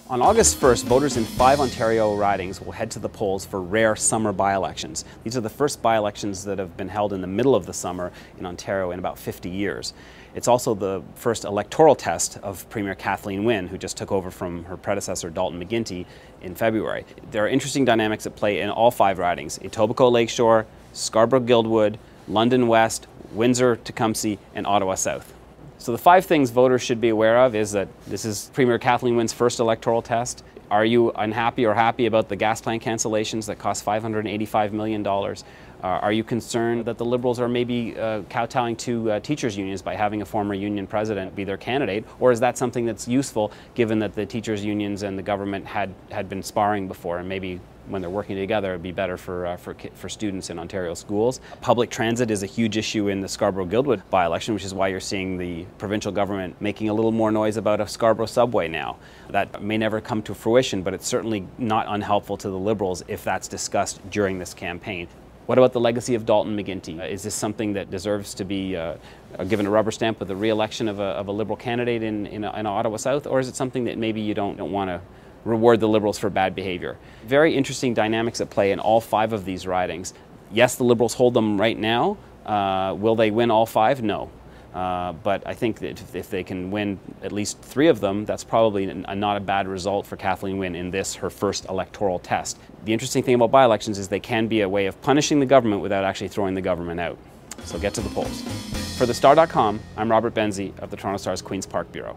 On August 1st, voters in 5 Ontario ridings will head to the polls for rare summer by-elections. These are the first by-elections that have been held in the middle of the summer in Ontario in about 50 years. It's also the first electoral test of Premier Kathleen Wynne, who just took over from her predecessor Dalton McGuinty in February. There are interesting dynamics at play in all 5 ridings: Etobicoke Lakeshore, Scarborough-Guildwood, London West, Windsor-Tecumseh, and Ottawa South. So the 5 things voters should be aware of is that this is Premier Kathleen Wynne's first electoral test. Are you unhappy or happy about the gas plant cancellations that cost $585 million? Are you concerned that the Liberals are maybe kowtowing to teachers' unions by having a former union president be their candidate? Or is that something that's useful given that the teachers' unions and the government had been sparring before, and maybe when they're working together, it'd be better for students in Ontario schools? Public transit is a huge issue in the Scarborough-Guildwood by-election, which is why you're seeing the provincial government making a little more noise about a Scarborough subway now. That may never come to fruition, but it's certainly not unhelpful to the Liberals if that's discussed during this campaign. What about the legacy of Dalton McGuinty? Is this something that deserves to be given a rubber stamp with the re-election of a Liberal candidate in Ottawa South, or is it something that maybe you don't want to reward the Liberals for bad behavior? Very interesting dynamics at play in all 5 of these ridings. Yes, the Liberals hold them right now. Will they win all 5? No. But I think that if they can win at least 3 of them, that's probably not a bad result for Kathleen Wynne in this, her first electoral test. The interesting thing about by-elections is they can be a way of punishing the government without actually throwing the government out. So get to the polls. For thestar.com, I'm Robert Benzie of the Toronto Star's Queen's Park Bureau.